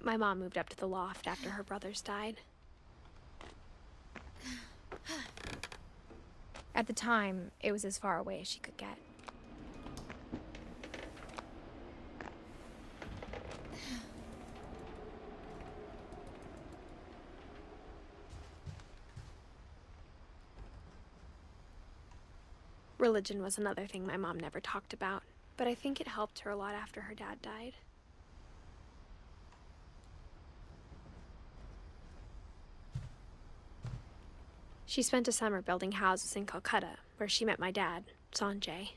My mom moved up to the loft after her brothers died. At the time, it was as far away as she could get. Religion was another thing my mom never talked about, but I think it helped her a lot after her dad died. She spent a summer building houses in Calcutta, where she met my dad, Sanjay.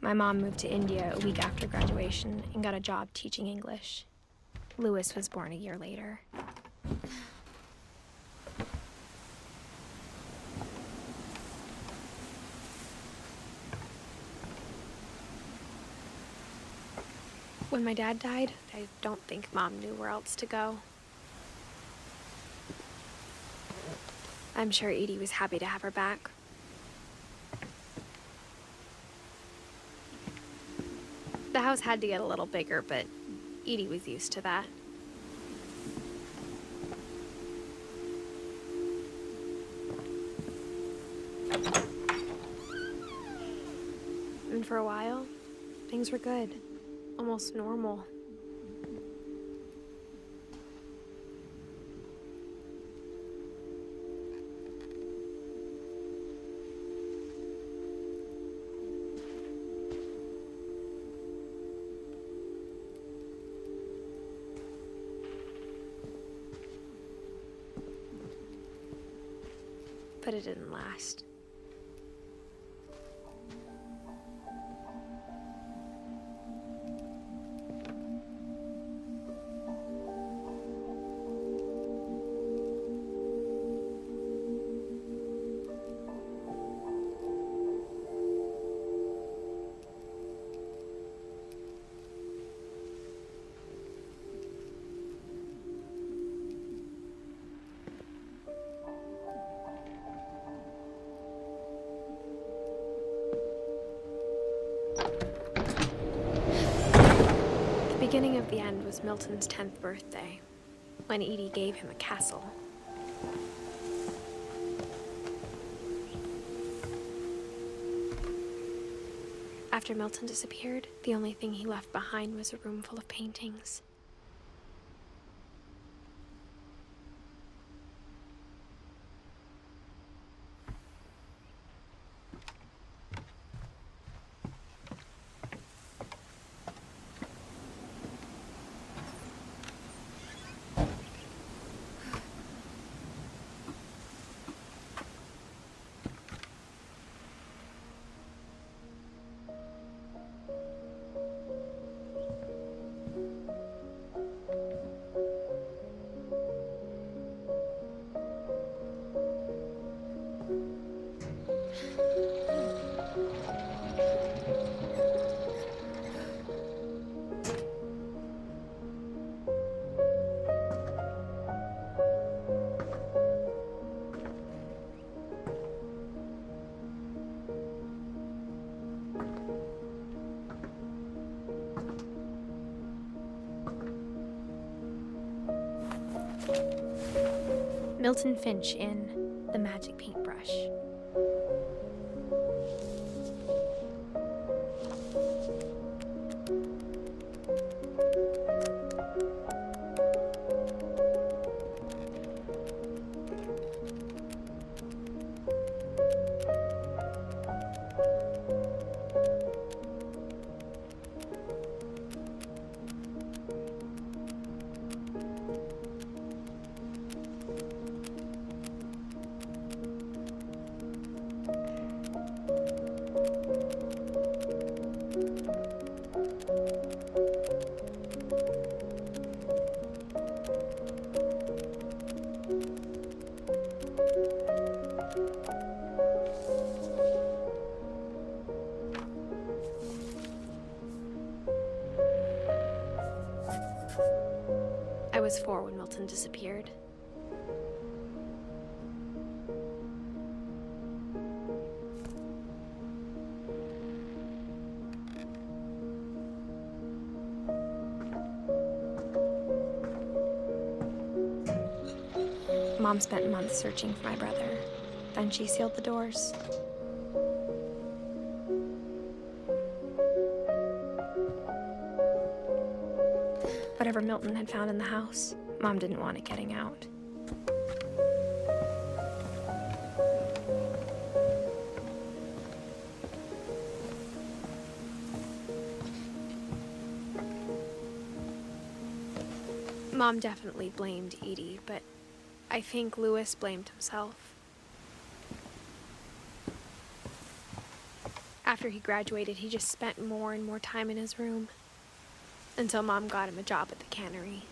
My mom moved to India a week after graduation and got a job teaching English. Louis was born a year later. When my dad died, I don't think Mom knew where else to go. I'm sure Edie was happy to have her back. The house had to get a little bigger, but Edie was used to that. And for a while, things were good. Almost normal. But it didn't last. The beginning of the end was Milton's 10th birthday, when Edie gave him a castle. After Milton disappeared, the only thing he left behind was a room full of paintings. Milton Finch in The Magic Paintbrush. I was 4 when Milton disappeared. Mom spent months searching for my brother. Then she sealed the doors. Whatever Milton had found in the house, Mom didn't want it getting out. Mom definitely blamed Edie, but I think Lewis blamed himself. After he graduated, he just spent more and more time in his room, until Mom got him a job at the cannery.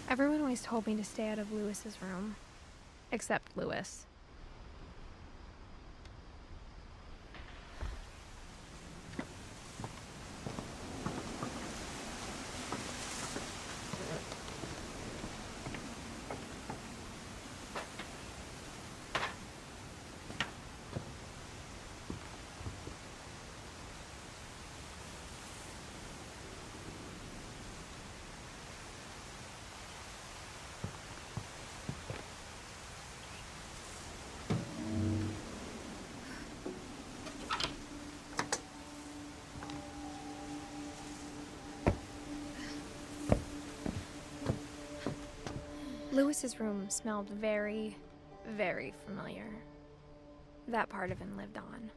Everyone always told me to stay out of Lewis's room, except Lewis. Lewis's room smelled very, very familiar. That part of him lived on.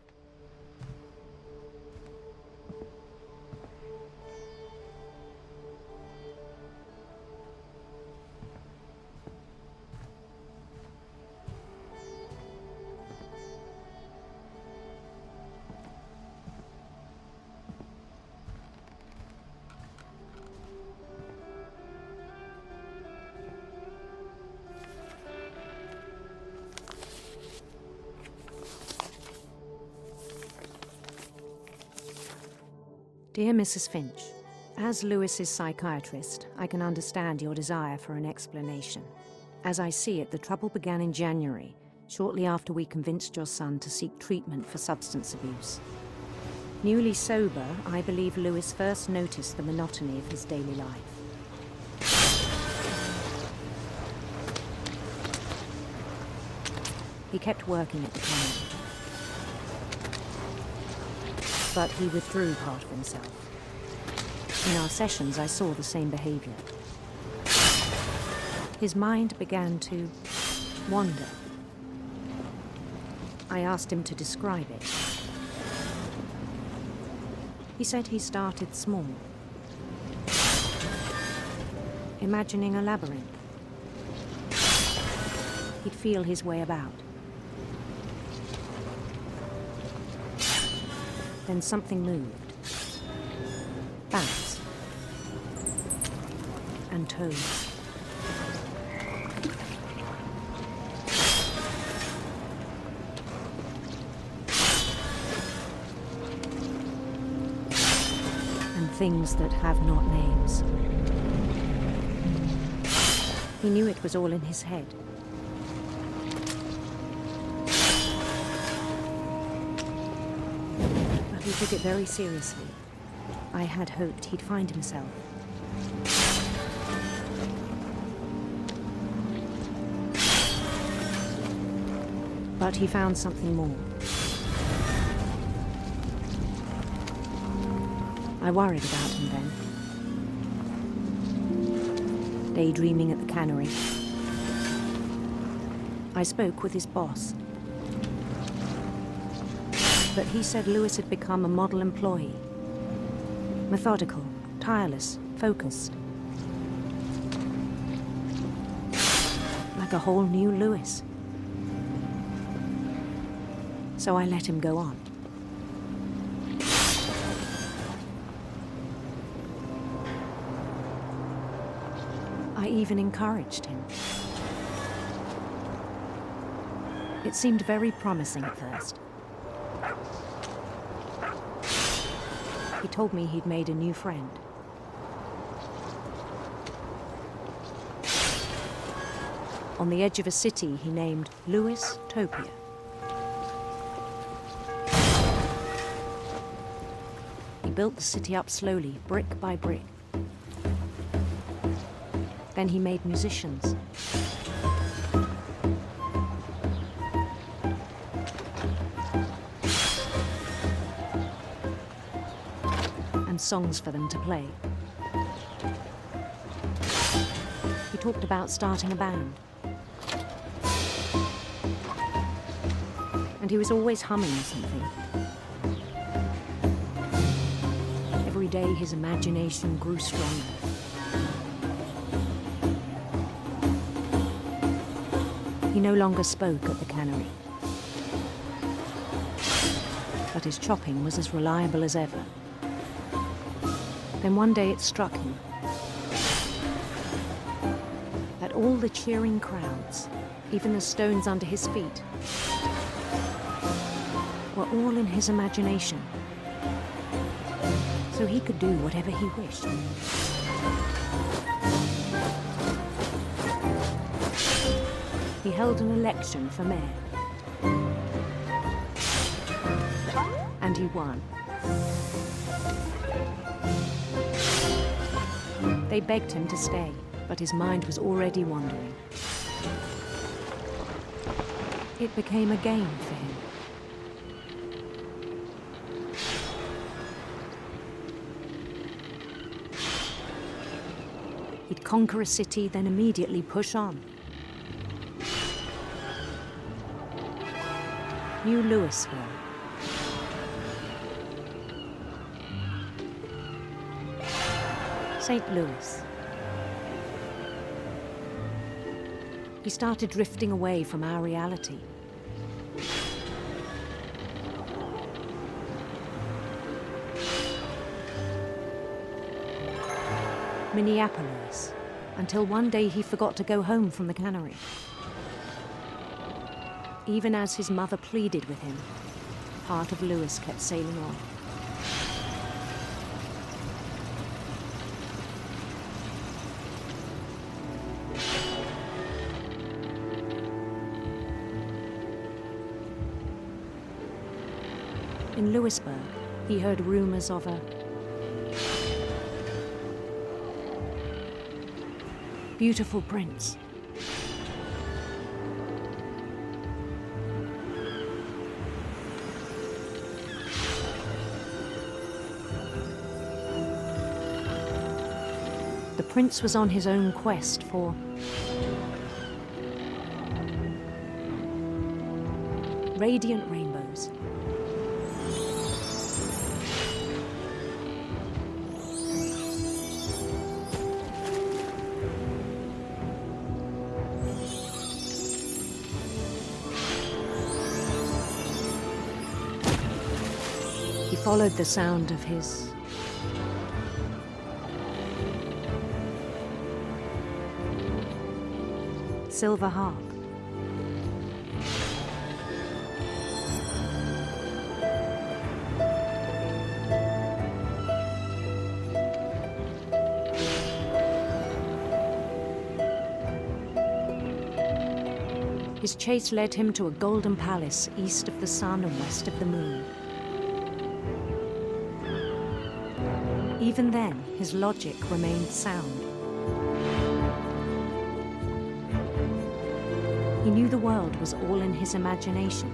Dear Mrs. Finch, as Lewis's psychiatrist, I can understand your desire for an explanation. As I see it, the trouble began in January, shortly after we convinced your son to seek treatment for substance abuse. Newly sober, I believe Lewis first noticed the monotony of his daily life. He kept working at the cannery, but he withdrew part of himself. In our sessions, I saw the same behavior. His mind began to wander. I asked him to describe it. He said he started small, imagining a labyrinth. He'd feel his way about. Then something moved. Bats. And toads. And things that have not names. He knew it was all in his head. He took it very seriously. I had hoped he'd find himself. But he found something more. I worried about him then. Daydreaming at the cannery. I spoke with his boss. But he said Lewis had become a model employee. Methodical, tireless, focused. Like a whole new Lewis. So I let him go on. I even encouraged him. It seemed very promising at first. He told me he'd made a new friend. On the edge of a city he named Lewis Topia. He built the city up slowly, brick by brick. Then he made musicians. And songs for them to play. He talked about starting a band. And he was always humming something. Every day his imagination grew stronger. He no longer spoke at the cannery. But his chopping was as reliable as ever. Then one day it struck him that all the cheering crowds, even the stones under his feet, were all in his imagination. So he could do whatever he wished. He held an election for mayor. And he won. They begged him to stay, but his mind was already wandering. It became a game for him. He'd conquer a city, then immediately push on. New Louisville. St. Louis. He started drifting away from our reality. Minneapolis, until one day he forgot to go home from the cannery. Even as his mother pleaded with him, part of Louis kept sailing on. In Louisburg, he heard rumors of a beautiful prince. The prince was on his own quest for radiant rainbows. He followed the sound of his silver harp. His chase led him to a golden palace east of the sun and west of the moon. Even then, his logic remained sound. He knew the world was all in his imagination.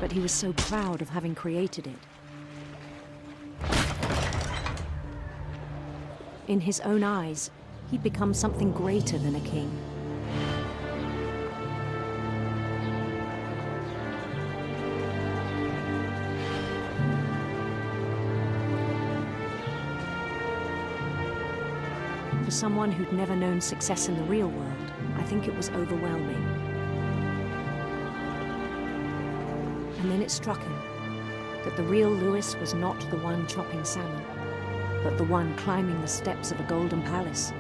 But he was so proud of having created it. In his own eyes, he'd become something greater than a king. For someone who'd never known success in the real world, I think it was overwhelming. And then it struck him that the real Louis was not the one chopping salmon, but the one climbing the steps of a golden palace.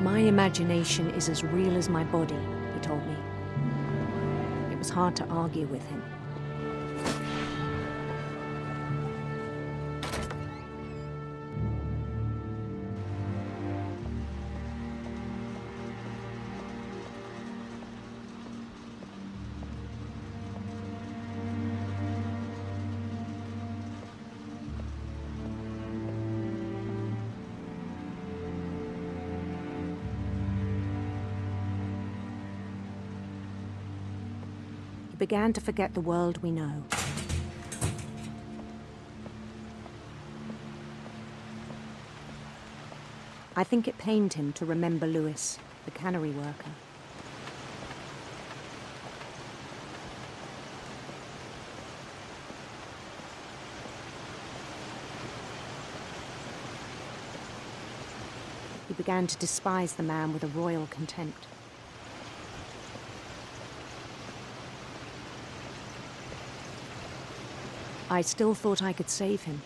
My imagination is as real as my body, he told me. It was hard to argue with him. began to forget the world we know. I think it pained him to remember Lewis, the cannery worker. He began to despise the man with a royal contempt. I still thought I could save him.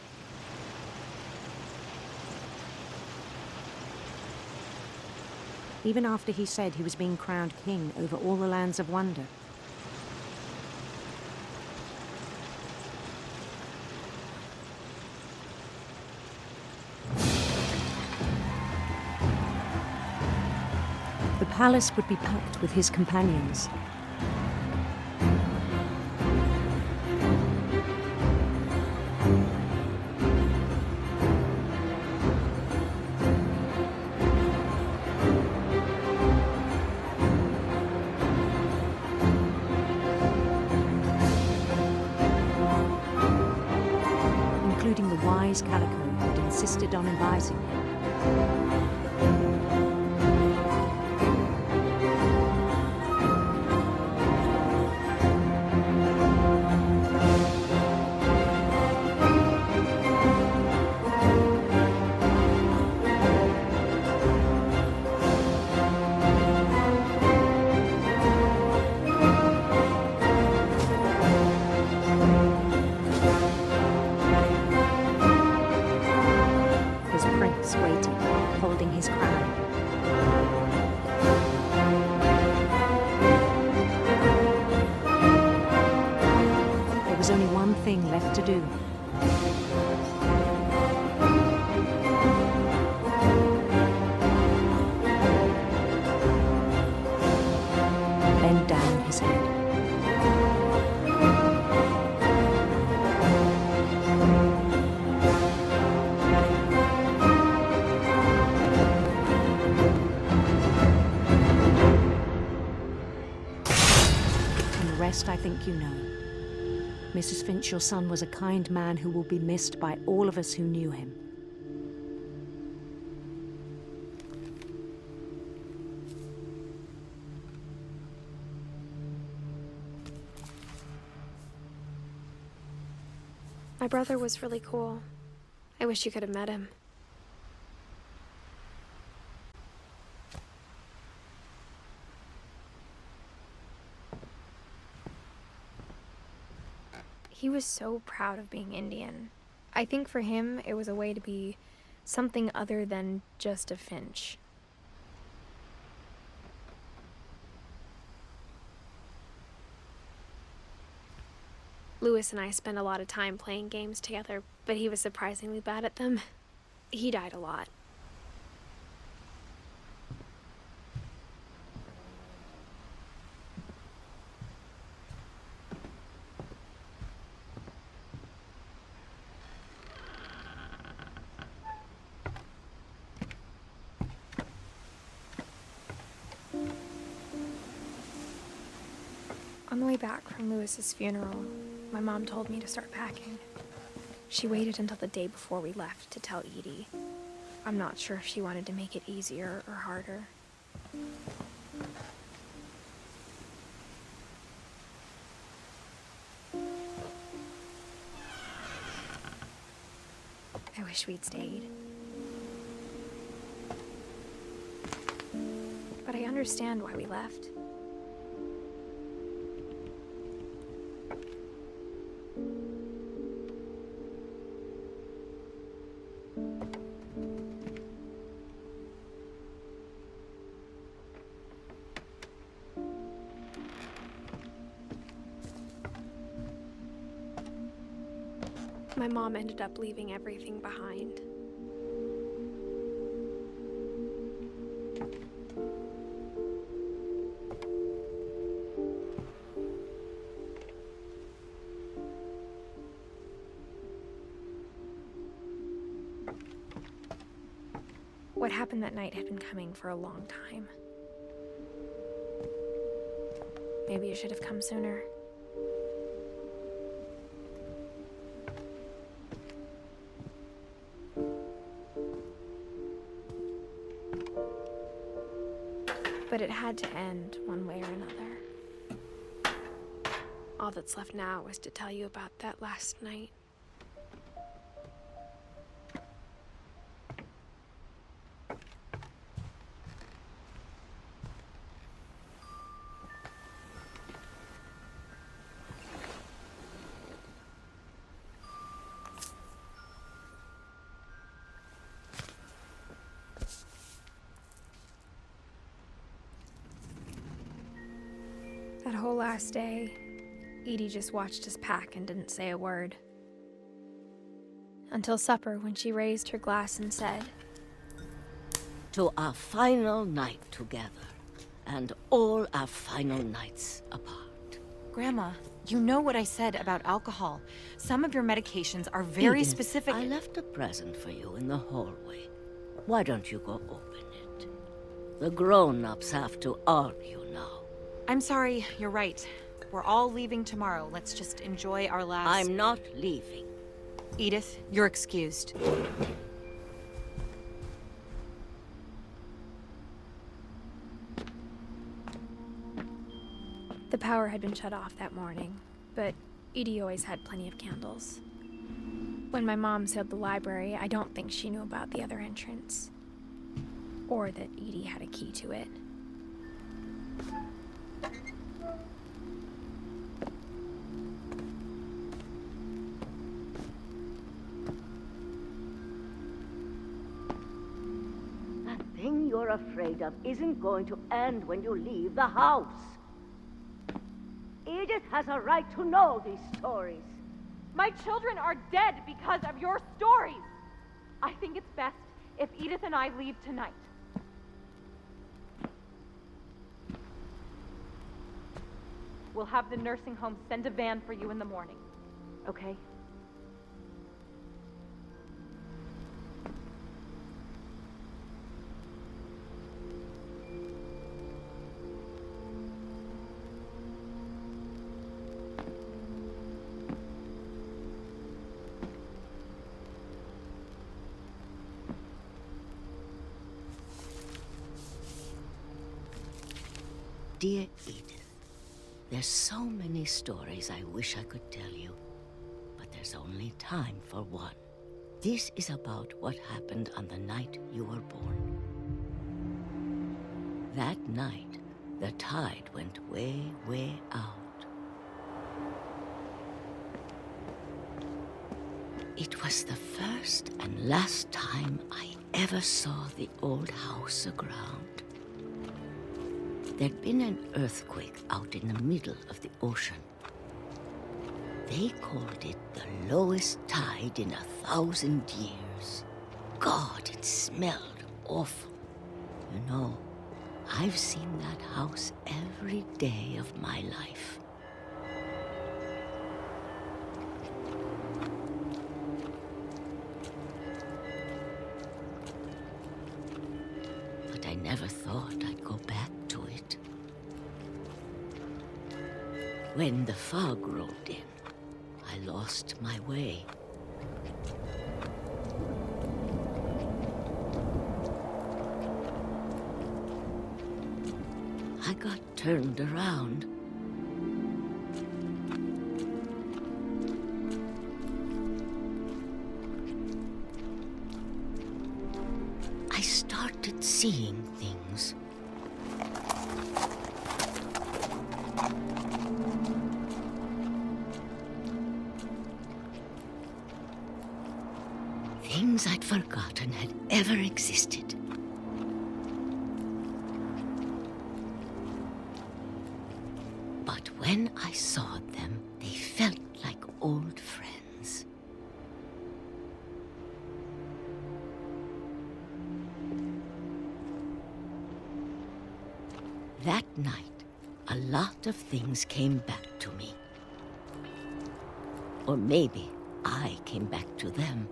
Even after he said he was being crowned king over all the lands of wonder. The palace would be packed with his companions. Including the wise Calico who had insisted on advising him. Holding his crown. There was only one thing left to do. Bend down his head. I think you know. Mrs. Finch, your son was a kind man who will be missed by all of us who knew him. My brother was really cool. I wish you could have met him. He was so proud of being Indian. I think for him, it was a way to be something other than just a Finch. Lewis and I spent a lot of time playing games together, but he was surprisingly bad at them. He died a lot. On the way back from Lewis's funeral, my mom told me to start packing. She waited until the day before we left to tell Edie. I'm not sure if she wanted to make it easier or harder. I wish we'd stayed. But I understand why we left. My mom ended up leaving everything behind. What happened that night had been coming for a long time. Maybe you should have come sooner. But it had to end one way or another. All that's left now is to tell you about that last night. That whole last day, Edie just watched us pack and didn't say a word. Until supper, when she raised her glass and said, "To our final night together, and all our final nights apart." Grandma, you know what I said about alcohol. Some of your medications are very Edith, specific. I left a present for you in the hallway. Why don't you go open it? The grown-ups have to argue now. I'm sorry, you're right. We're all leaving tomorrow. Let's just enjoy our last... I'm not leaving. Edith, you're excused. the power had been shut off that morning, but Edie always had plenty of candles. When my mom sealed the library, I don't think she knew about the other entrance. Or that Edie had a key to it. That thing you're afraid of isn't going to end when you leave the house. Edith has a right to know these stories. My children are dead because of your stories. I think it's best if Edith and I leave tonight. We'll have the nursing home send a van for you in the morning, okay? Dear Edith, there's so many stories I wish I could tell you, but there's only time for one. This is about what happened on the night you were born. That night, the tide went way, way out. It was the first and last time I ever saw the old house aground. There'd been an earthquake out in the middle of the ocean. They called it the lowest tide in 1,000 years. God, it smelled awful. You know, I've seen that house every day of my life. But I never thought I'd go back to it. When the fog rolled in, I lost my way. I got turned around. I started seeing things. Things I'd forgotten had ever existed. But when I saw them, they felt like old friends. That night, a lot of things came back to me. Or maybe I came back to them.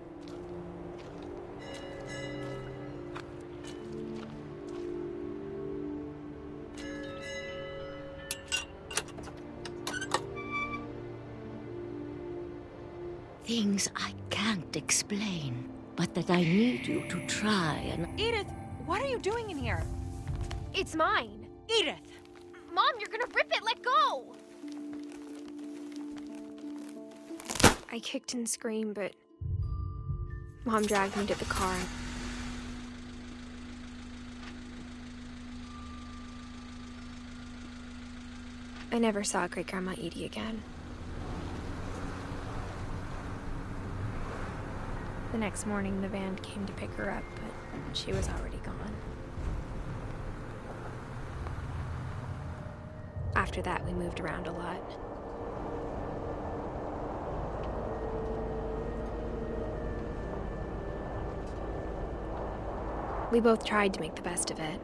Things I can't explain, but that I need you to try and... Edith, what are you doing in here? It's mine. Edith! Mom, you're gonna rip it! Let go! I kicked and screamed, but Mom dragged me to the car. I never saw Great-Grandma Edie again. The next morning, the van came to pick her up, but she was already gone. After that, we moved around a lot. We both tried to make the best of it.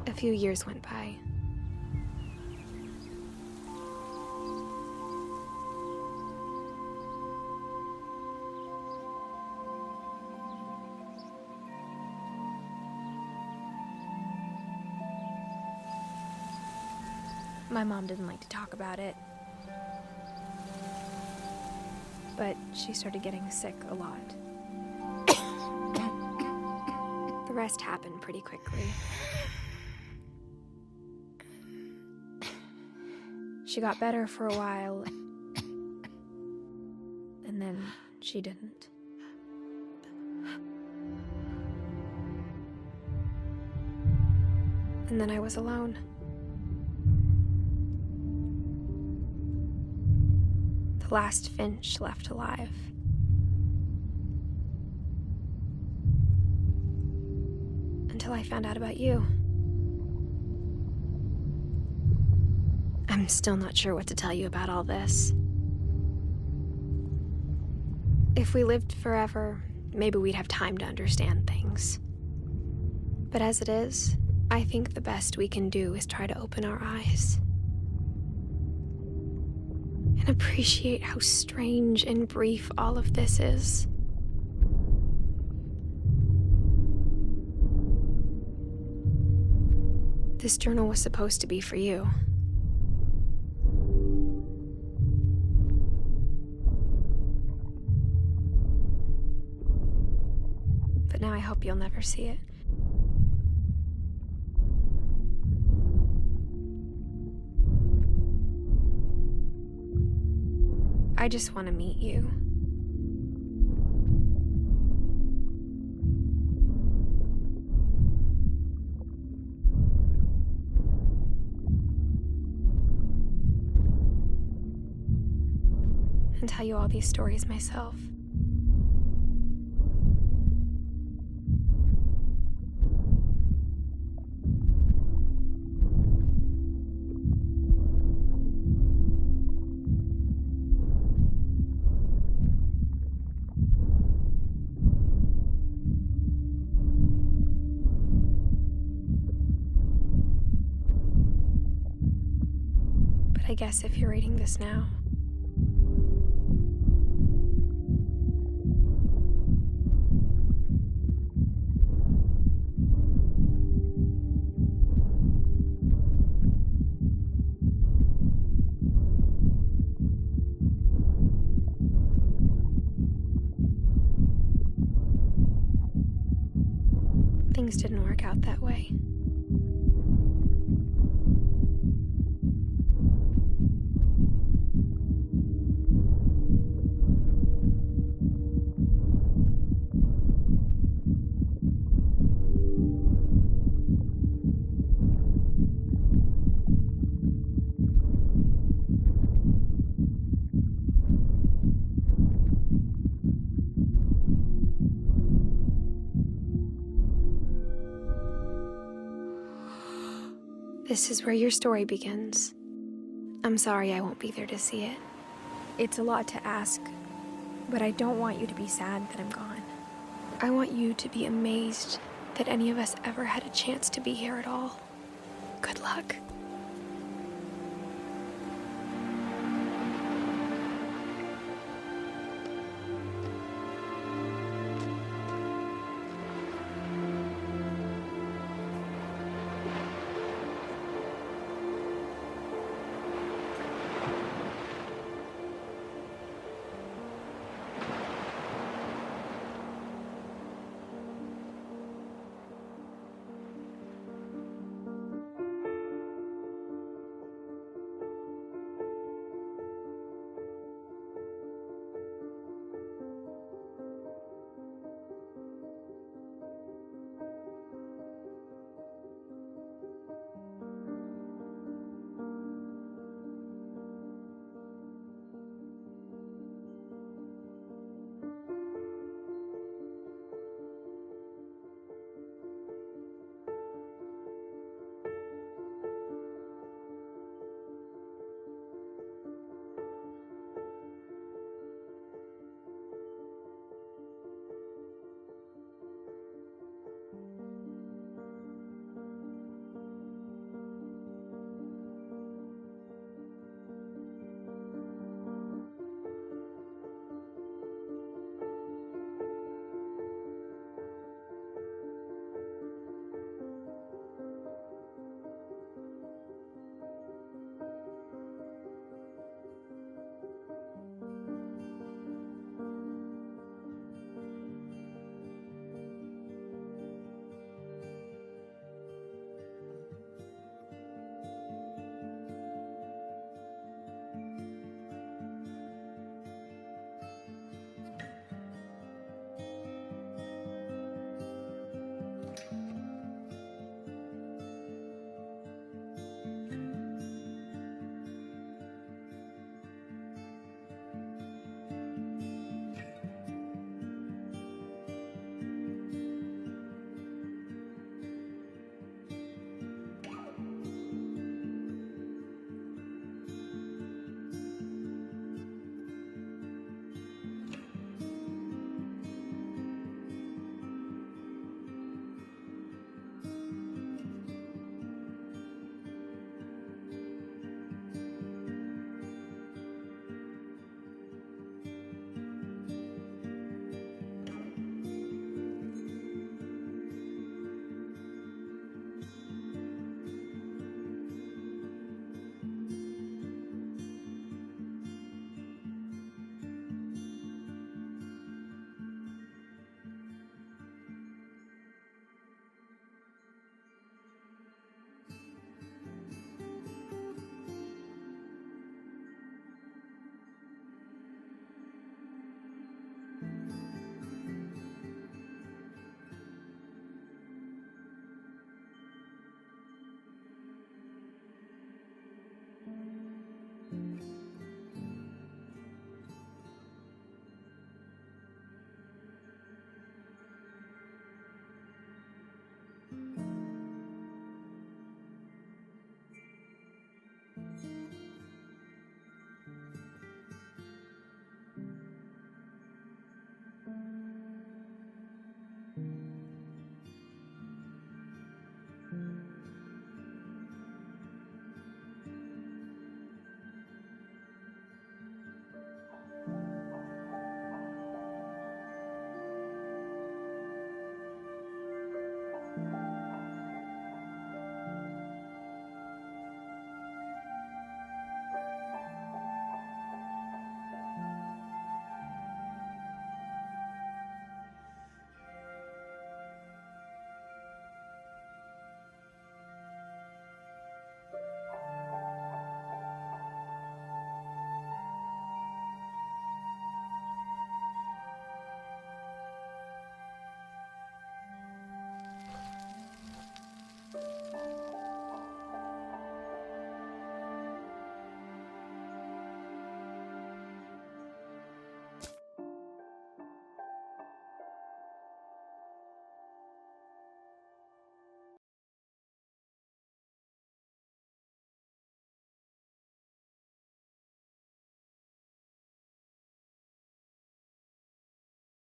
A few years went by. My mom didn't like to talk about it. But she started getting sick a lot. The rest happened pretty quickly. She got better for a while, and then she didn't. And then I was alone. The last Finch left alive. Until I found out about you. I'm still not sure what to tell you about all this. If we lived forever, maybe we'd have time to understand things. But as it is, I think the best we can do is try to open our eyes. And appreciate how strange and brief all of this is. This journal was supposed to be for you. But now I hope you'll never see it. I just want to meet you. And tell you all these stories myself. I guess if you're reading this now, things didn't work out that way. This is where your story begins. I'm sorry I won't be there to see it. It's a lot to ask, but I don't want you to be sad that I'm gone. I want you to be amazed that any of us ever had a chance to be here at all. Good luck.